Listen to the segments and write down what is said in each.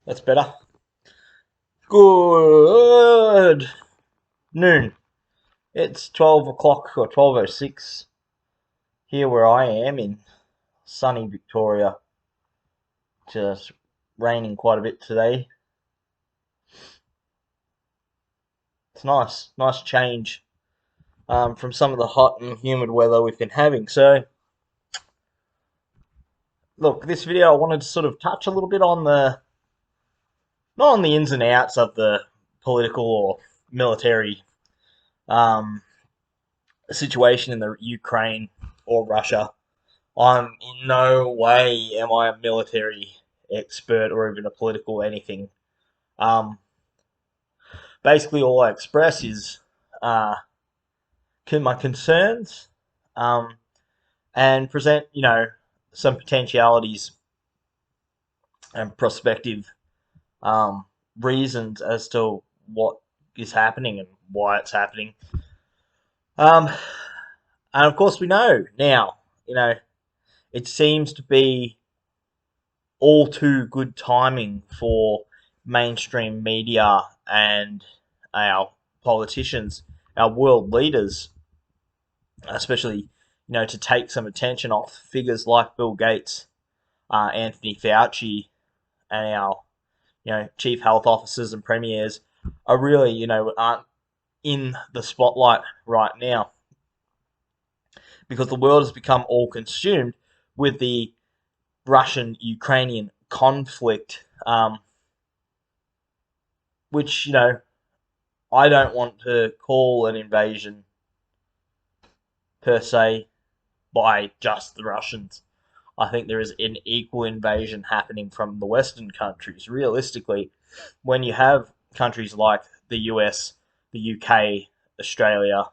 That's better. Good noon. It's 12 o'clock or 12:06 here where I am in sunny Victoria. Just raining quite a bit today. It's nice. Nice change from some of the hot and humid weather we've been having. So, look, this video I wanted to sort of touch a little bit on not on the ins and outs of the political or military um, situation in the Ukraine or Russia. I'm in no way am I a military expert or even a political anything. Um, Basically, all I express is uh, my concerns um, and present, some potentialities and prospective um, reasons as to what is happening and why it's happening. Um, and of course, we know now, you know, it seems to be all too good timing for mainstream media and our politicians, our world leaders, especially to take some attention off figures like Bill Gates, Anthony Fauci, and our chief health officers and premiers are really aren't in the spotlight right now because the world has become all consumed with the Russian Ukrainian conflict, which I don't want to call an invasion per se by just the Russians. I think there is an equal invasion happening from the Western countries. Realistically, when you have countries like the US, the UK, Australia,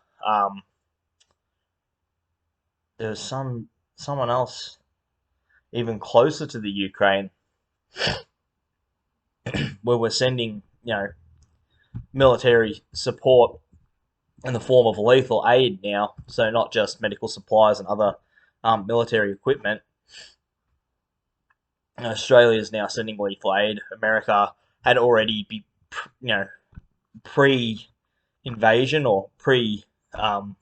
there's someone else even closer to the Ukraine where we're sending military support in the form of lethal aid now. So not just medical supplies and other military equipment. Australia is now sending lethal aid. America had already be pre-invasion or um,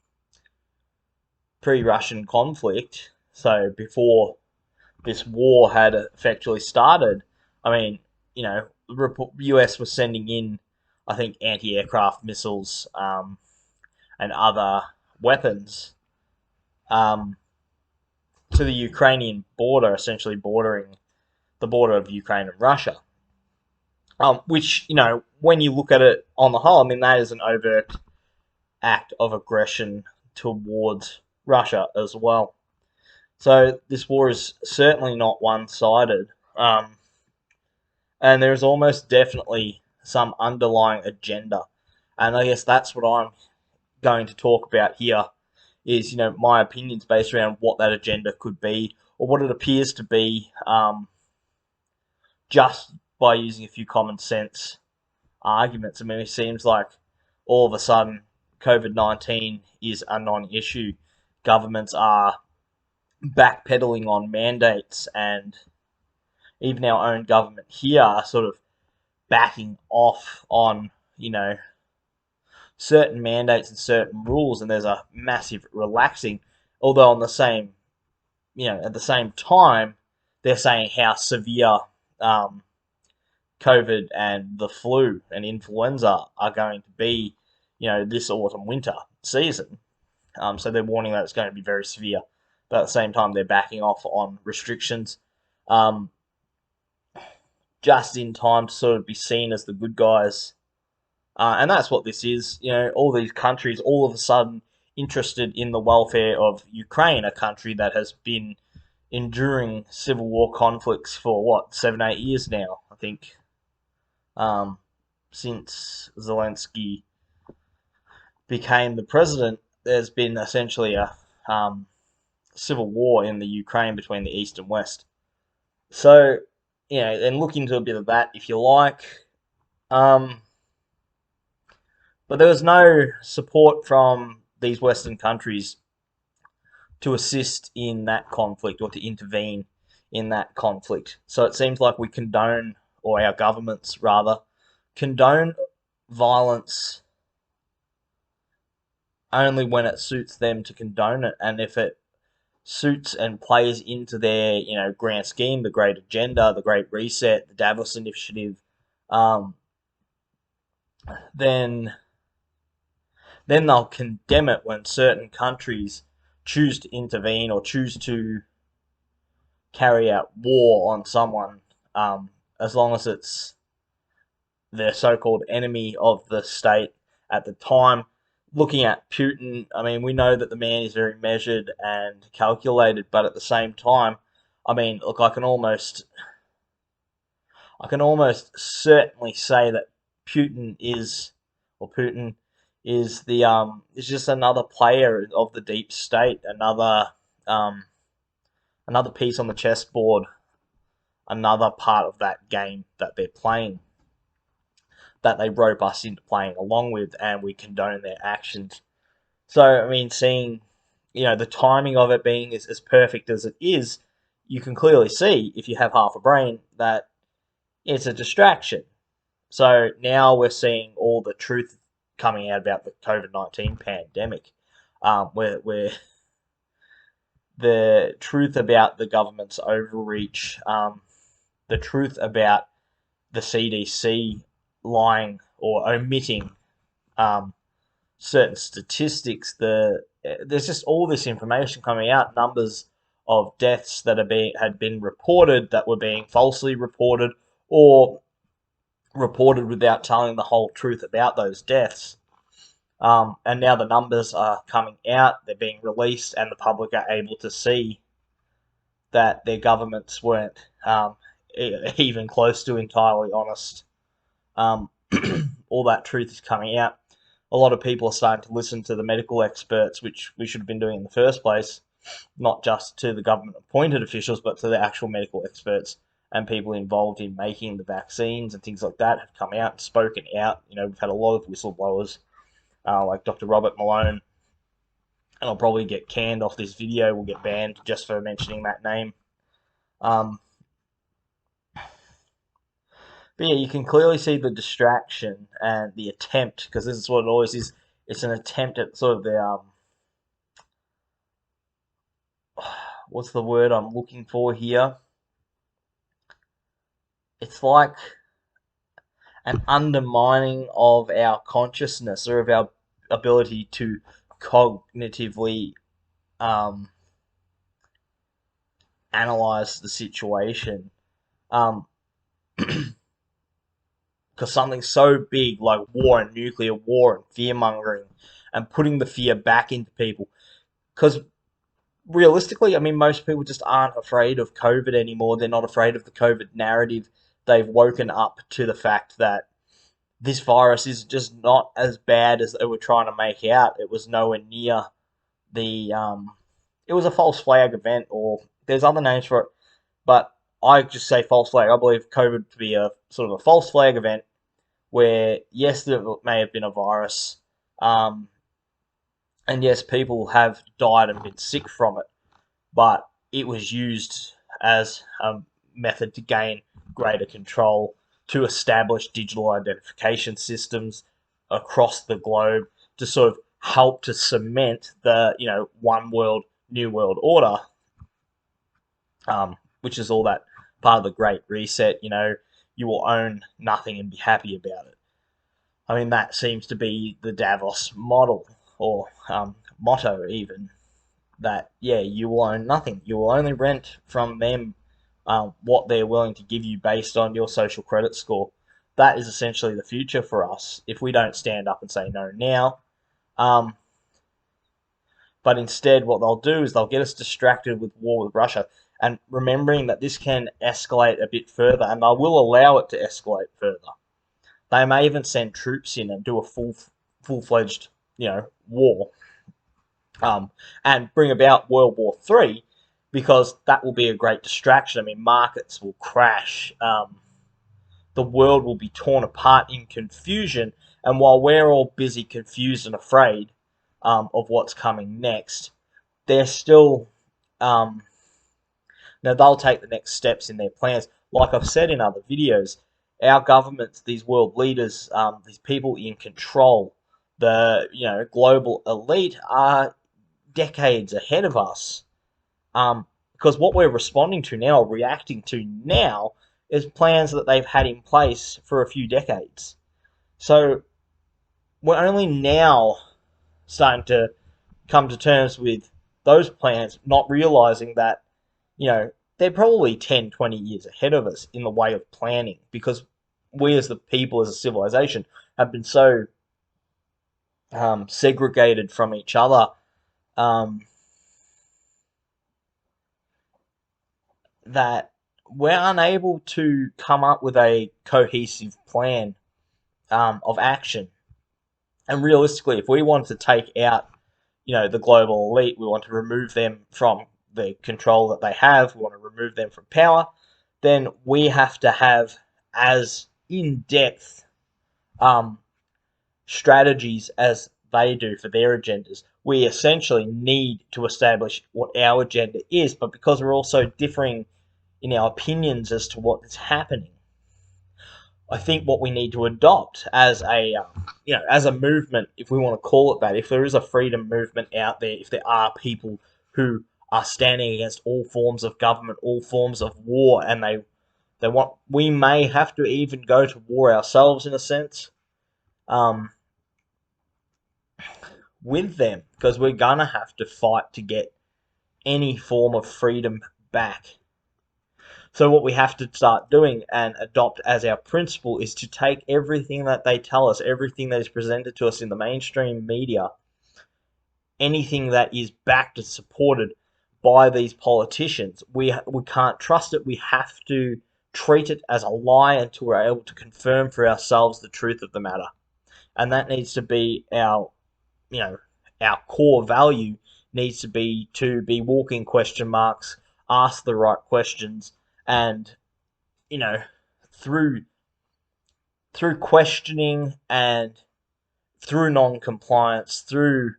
pre-Russian conflict. So before this war had effectually started, I mean, the US was sending in, I think, anti-aircraft missiles and other weapons um, to the Ukrainian border, essentially bordering the border of Ukraine and Russia. Which, when you look at it on the whole, I mean, that is an overt act of aggression towards Russia as well. So this war is certainly not one-sided, and there's almost definitely some underlying agenda, and I guess that's what I'm going to talk about here. Is my opinions based around what that agenda could be or what it appears to be, just by using a few common sense arguments. I mean, it seems like all of a sudden COVID-19 is a non-issue. Governments are backpedaling on mandates, and even our own government here are sort of backing off on certain mandates and certain rules, and there's a massive relaxing. Although on the same at the same time, they're saying how severe um, COVID and the flu and influenza are going to be, this autumn winter season. So they're warning that it's going to be very severe. But at the same time, they're backing off on restrictions, um, just in time to sort of be seen as the good guys. And that's what this is. All these countries all of a sudden interested in the welfare of Ukraine, a country that has been enduring civil war conflicts for what 7, 8 years now. I think since Zelensky became the president, there's been essentially a civil war in the Ukraine between the East and West. So, and look into a bit of that if you like. Um, but there was no support from these Western countries to assist in that conflict or to intervene in that conflict. So it seems like we condone or our governments rather, condone violence only when it suits them to condone it, and if it suits and plays into their, grand scheme, the great agenda, the Great Reset, the Davos Initiative, um, then they'll condemn it when certain countries choose to intervene or choose to carry out war on someone, as long as it's their so-called enemy of the state at the time. Looking at Putin, I mean, we know that the man is very measured and calculated, but at the same time, I mean, look, I can almost certainly say that Putin is is just another player of the deep state, um, another piece on the chessboard, another part of that game that they're playing, that they rope us into playing along with, and we condone their actions. So, I mean, seeing, the timing of it being as perfect as it is, you can clearly see, if you have half a brain, that it's a distraction. So now we're seeing all the truth coming out about the COVID-19 pandemic, where the truth about the government's overreach, the truth about the CDC lying or omitting, certain statistics. There's just all this information coming out, numbers of deaths that had been reported that were being falsely reported, or reported without telling the whole truth about those deaths. And now the numbers are coming out, they're being released, and the public are able to see that their governments weren't, even close to entirely honest. Um, all that truth is coming out. A lot of people are starting to listen to the medical experts, which we should have been doing in the first place, not just to the government appointed officials, but to the actual medical experts and people involved in making the vaccines and things like that have come out and spoken out. We've had a lot of whistleblowers, like Dr. Robert Malone, and I'll probably get canned off this video. We'll get banned just for mentioning that name. Um, but yeah, you can clearly see the distraction and the attempt, because this is what it always is. It's an attempt at sort of the what's the word I'm looking for here? It's like an undermining of our consciousness, or of our ability to cognitively, um, analyze the situation. Um, because something so big like war and nuclear war and fear mongering and putting the fear back into people. Because realistically, I mean, most people just aren't afraid of COVID anymore. They're not afraid of the COVID narrative. They've woken up to the fact that this virus is just not as bad as they were trying to make out. It was nowhere near the. It was a false flag event, or there's other names for it, but I just say false flag. I believe COVID to be a sort of a false flag event where, yes, there may have been a virus, and yes, people have died and been sick from it, but it was used as a method to gain greater control, to establish digital identification systems across the globe, to sort of help to cement the, one world, new world order, which is all that part of the Great Reset. You will own nothing and be happy about it. I mean, that seems to be the Davos model, or motto even, that, yeah, you will own nothing. You will only rent from them what they're willing to give you based on your social credit score. That is essentially the future for us if we don't stand up and say no now. But instead, what they'll do is they'll get us distracted with war with Russia, and remembering that this can escalate a bit further, and they will allow it to escalate further. They may even send troops in and do a full-fledged, war, and bring about World War III, because that will be a great distraction. I mean, markets will crash. The world will be torn apart in confusion, and while we're all busy, confused, and afraid of what's coming next, they're still, now they'll take the next steps in their plans. Like I've said in other videos, our governments, these world leaders, these people in control, the global elite are decades ahead of us. Because what we're responding to now, reacting to now, is plans that they've had in place for a few decades. So we're only now starting to come to terms with those plans, not realizing that, they're probably 10, 20 years ahead of us in the way of planning, because we as the people, as a civilization, have been so segregated from each other, um, that we're unable to come up with a cohesive plan of action. And realistically, if we want to take out, the global elite, we want to remove them from the control that they have, we want to remove them from power, then we have to have as in-depth um, strategies as they do for their agendas. We essentially need to establish what our agenda is, but because we're also differing in our opinions as to what is happening, I think what we need to adopt as as a movement, if we want to call it that, if there is a freedom movement out there, if there are people who are standing against all forms of government, all forms of war, and they want, we may have to even go to war ourselves in a sense, um, with them, because we're gonna have to fight to get any form of freedom back. So what we have to start doing and adopt as our principle is to take everything that they tell us, everything that is presented to us in the mainstream media, anything that is backed and supported by these politicians. We can't trust it. We have to treat it as a lie until we're able to confirm for ourselves the truth of the matter. And that needs to be you know, our core value needs to be walking question marks, ask the right questions, and through questioning and through non-compliance, through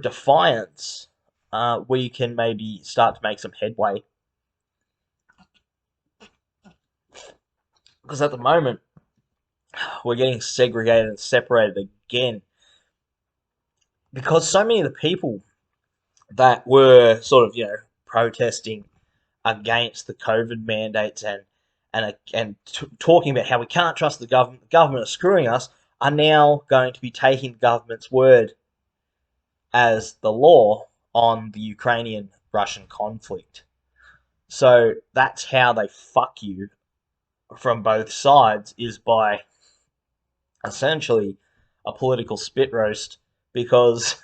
defiance, we can maybe start to make some headway. Because at the moment, we're getting segregated and separated again. Because so many of the people that were sort of, protesting against the COVID mandates and talking about how we can't trust the government are screwing us, are now going to be taking the government's word as the law on the Ukrainian-Russian conflict. So that's how they fuck you from both sides, is by essentially a political spit roast. Because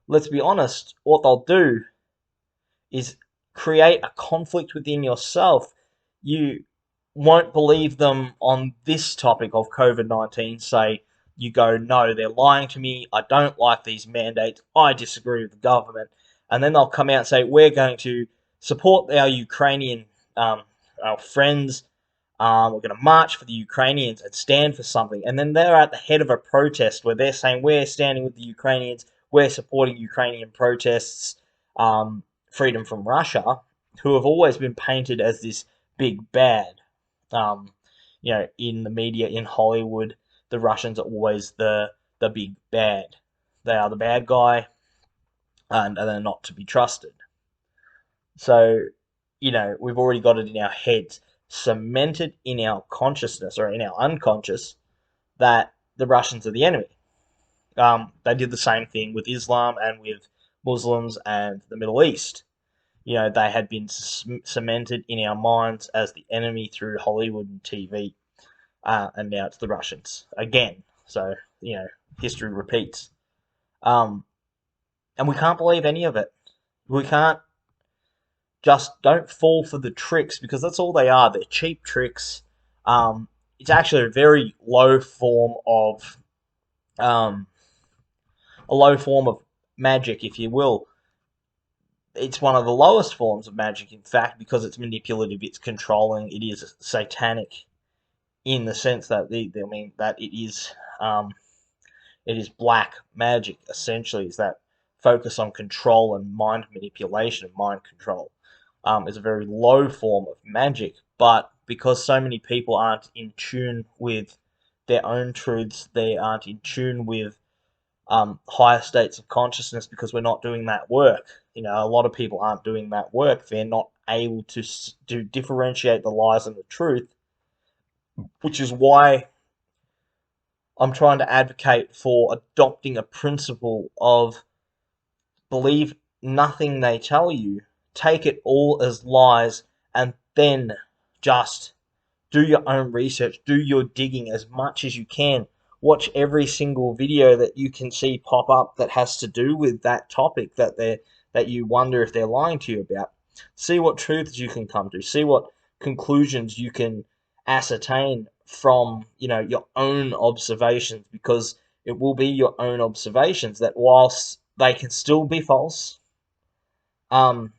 let's be honest, what they'll do is create a conflict within yourself. You won't believe them on this topic of COVID-19, say, you go, no, they're lying to me, I don't like these mandates, I disagree with the government. And then they'll come out and say, we're going to support our Ukrainian our friends, we're going to march for the Ukrainians and stand for something. And then they're at the head of a protest where they're saying, we're standing with the Ukrainians, we're supporting Ukrainian protests, freedom from Russia, who have always been painted as this big bad. Um, in the media, in Hollywood, the Russians are always the big bad. They are the bad guy, and they're not to be trusted. So, we've already got it in our heads, cemented in our consciousness or in our unconscious, that the Russians are the enemy. They did the same thing with Islam and with Muslims and the Middle East. They had been cemented in our minds as the enemy through Hollywood and TV, and now it's the Russians again. So, history repeats. And we can't believe any of it. We can't. Just don't fall for the tricks, because that's all they are. They're cheap tricks. It's actually a very low form of magic, if you will. It's one of the lowest forms of magic, in fact, because it's manipulative, it's controlling, it is satanic, in the sense that that it is black magic. Essentially, is that focus on control and mind manipulation and mind control. Is a very low form of magic, but because so many people aren't in tune with their own truths. They aren't in tune with higher states of consciousness because we're not doing that work. A lot of people aren't doing that work. They're not able to differentiate the lies and the truth, which is why I'm trying to advocate for adopting a principle of believe nothing they tell you, take it all as lies, and then just do your own research, do your digging as much as you can. Watch every single video that you can see pop up that has to do with that topic that you wonder if they're lying to you about. See what truths you can come to. See what conclusions you can ascertain from your own observations, because it will be your own observations that, whilst they can still be false, um,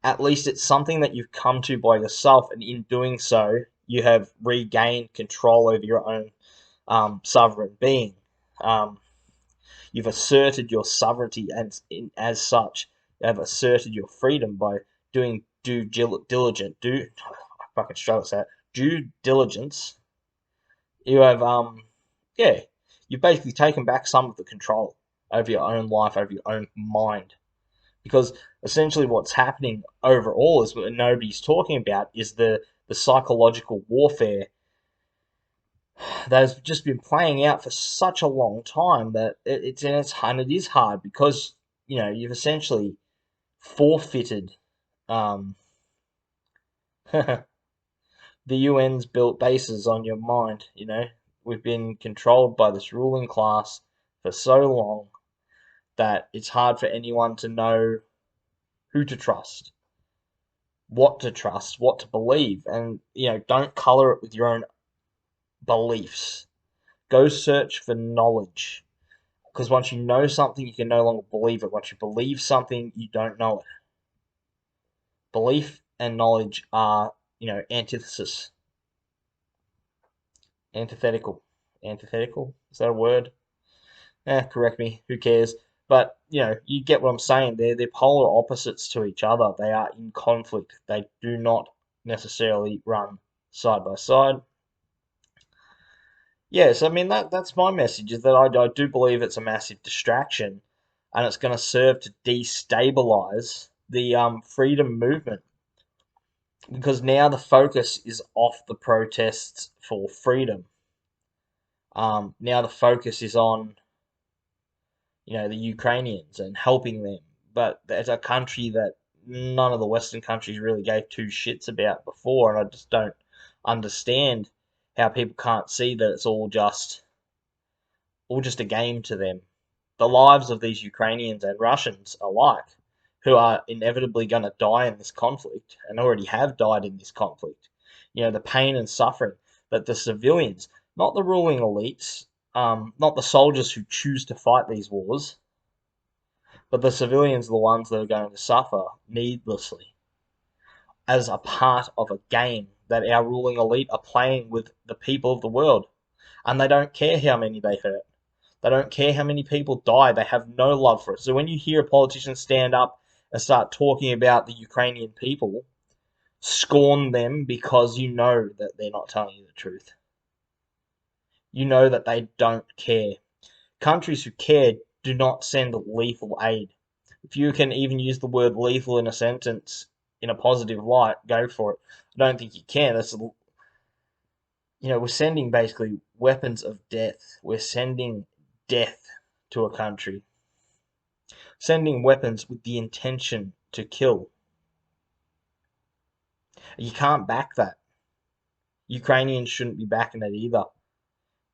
at least it's something that you've come to by yourself, and in doing so, you have regained control over your own sovereign being. Um, you've asserted your sovereignty, and as such, you have asserted your freedom by doing due diligence. I fucking struggle to say it. Due diligence. You have yeah, you've basically taken back some of the control over your own life, over your own mind. Because essentially what's happening overall is what nobody's talking about is the psychological warfare that has just been playing out for such a long time that it is hard because you've essentially forfeited um, the UN's built bases on your mind. We've been controlled by this ruling class for so long that it's hard for anyone to know who to trust, what to believe, and don't color it with your own beliefs. Go search for knowledge, because once you know something, you can no longer believe it. Once you believe something, you don't know it. Belief and knowledge are, antithesis, antithetical, antithetical. Is that a word? Correct me. Who cares? But you get what I'm saying. They're polar opposites to each other. They are in conflict. They do not necessarily run side by side. Yes, I mean that's my message, is that I do believe it's a massive distraction, and it's going to serve to destabilize the freedom movement, because now the focus is off the protests for freedom. Now the focus is on the Ukrainians and helping them, but as a country that none of the Western countries really gave two shits about before, and I just don't understand how people can't see that it's all just a game to them. The lives of these Ukrainians and Russians alike, who are inevitably going to die in this conflict and already have died in this conflict. The pain and suffering that the civilians, not the ruling elites, not the soldiers who choose to fight these wars, but the civilians are the ones that are going to suffer needlessly as a part of a game that our ruling elite are playing with the people of the world. And they don't care how many they hurt. They don't care how many people die. They have no love for it. So when you hear a politician stand up and start talking about the Ukrainian people, scorn them because you know that they're not telling you the truth. You know that they don't care. Countries who care do not send lethal aid. If you can even use the word lethal in a sentence in a positive light, go for it. I don't think you can. We're sending basically weapons of death. We're sending death to a country. Sending weapons with the intention to kill. You can't back that. Ukrainians shouldn't be backing it either.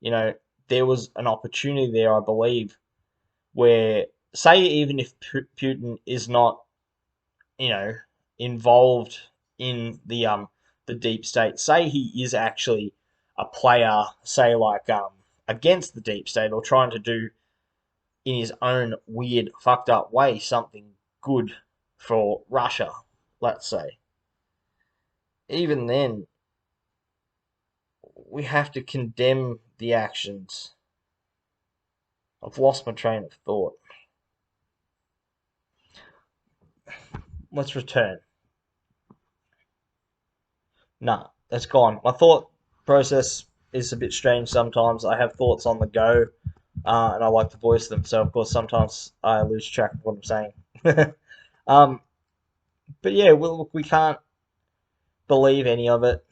You know, there was an opportunity there, I believe, where, say, even if Putin is not, you know, involved in the deep state, say he is actually a player, say like against the deep state, or trying to do in his own weird, fucked up way something good for Russia, let's say. Even then, we have to condemn the actions. I've lost my train of thought. Let's return. Nah, that's gone. My thought process is a bit strange sometimes. I have thoughts on the go, and I like to voice them. So of course sometimes I lose track of what I'm saying. um, but yeah, we can't believe any of it.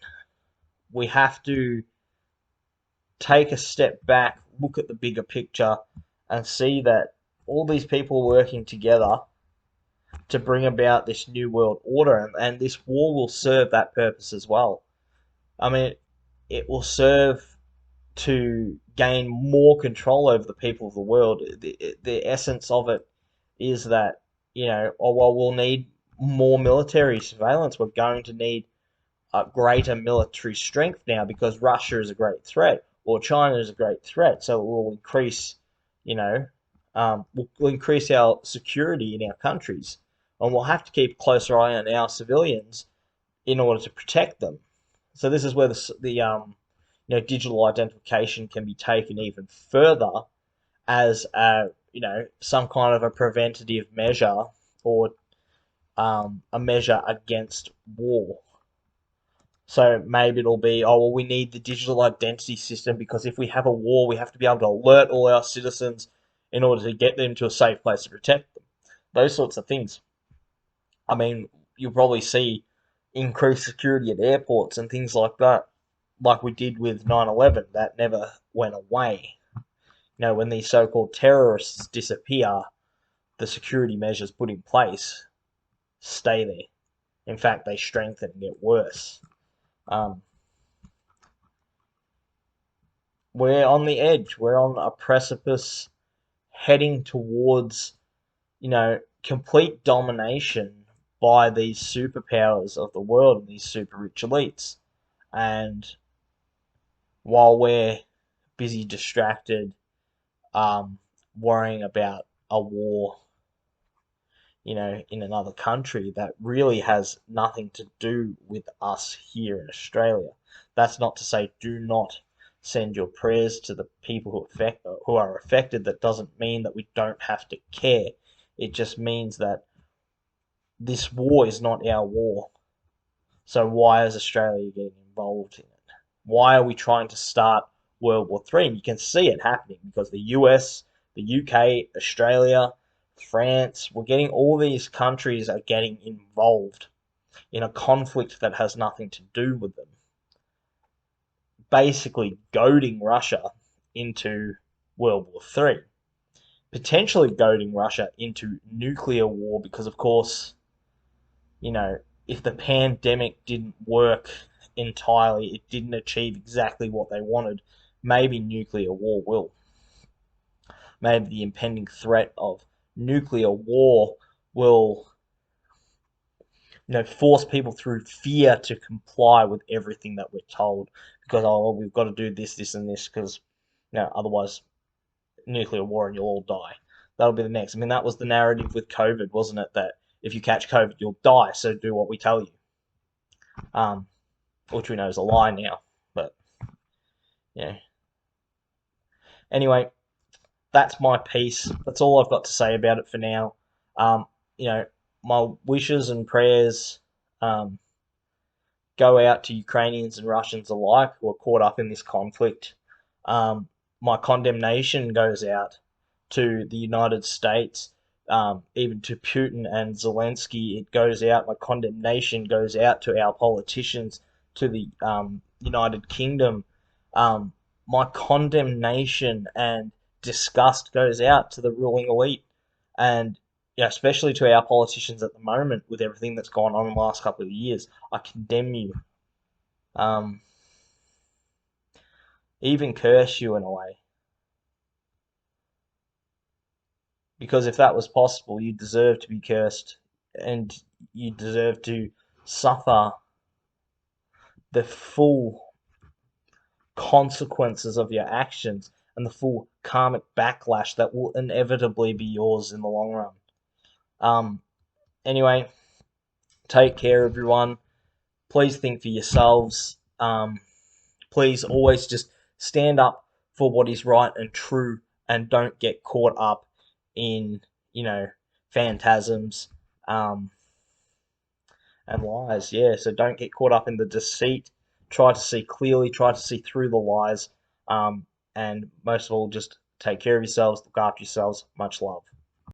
We have to take a step back, look at the bigger picture, and see that all these people working together to bring about this new world order, and this war will serve that purpose as well. I mean, it will serve to gain more control over the people of the world. The essence of it is that, oh, well, we'll need more military surveillance. We're going to need a greater military strength now because Russia is a great threat or China is a great threat. So it will increase, you know, we'll increase our security in our countries, and we'll have to keep a closer eye on our civilians in order to protect them. So this is where digital identification can be taken even further as some kind of a preventative measure or a measure against war. So maybe it'll be, oh, well, we need the digital identity system because if we have a war, we have to be able to alert all our citizens in order to get them to a safe place to protect them. Those sorts of things. I mean, you'll probably see increased security at airports and things like that, like we did with 9/11. That never went away. When these so-called terrorists disappear, the security measures put in place stay there. In fact, they strengthen and get worse. Um, we're on the edge. We're on a precipice heading towards, complete domination by these superpowers of the world and these super rich elites. And while we're busy, distracted, um, worrying about a war, in another country that really has nothing to do with us here in Australia. That's not to say do not send your prayers to the people who are affected. That doesn't mean that we don't have to care. It just means that this war is not our war. So why is Australia getting involved in it? Why are we trying to start World War III? And you can see it happening because the US, the UK, Australia, France, we're getting all these countries are getting involved in a conflict that has nothing to do with them. Basically goading Russia into World War III. Potentially goading Russia into nuclear war because, of course, you know, if the pandemic didn't work entirely, it didn't achieve exactly what they wanted, maybe nuclear war will. Maybe the impending threat of nuclear war will, force people through fear to comply with everything that we're told because, oh, well, we've got to do this, this, and this because, otherwise nuclear war and you'll all die. That'll be the next. I mean, that was the narrative with COVID, wasn't it? That if you catch COVID, you'll die, so do what we tell you. Um, which we know is a lie now. But yeah. Anyway, that's my piece. That's all I've got to say about it for now. Um, my wishes and prayers um, go out to Ukrainians and Russians alike who are caught up in this conflict. Um, my condemnation goes out to the United States, even to Putin and Zelensky. It goes out. My condemnation goes out to our politicians, to the United Kingdom. Um, my condemnation and disgust goes out to the ruling elite, and especially to our politicians at the moment with everything that's gone on in the last couple of years. I condemn you, um, even curse you in a way, because if that was possible, you deserve to be cursed, and you deserve to suffer the full consequences of your actions and the full karmic backlash that will inevitably be yours in the long run. Um, anyway, take care, everyone. Please think for yourselves. Please always just stand up for what is right and true and don't get caught up in, phantasms. Um, and lies. Yeah, so don't get caught up in the deceit. Try to see clearly. Try to see through the lies. And most of all, just take care of yourselves. Look after yourselves. Much love.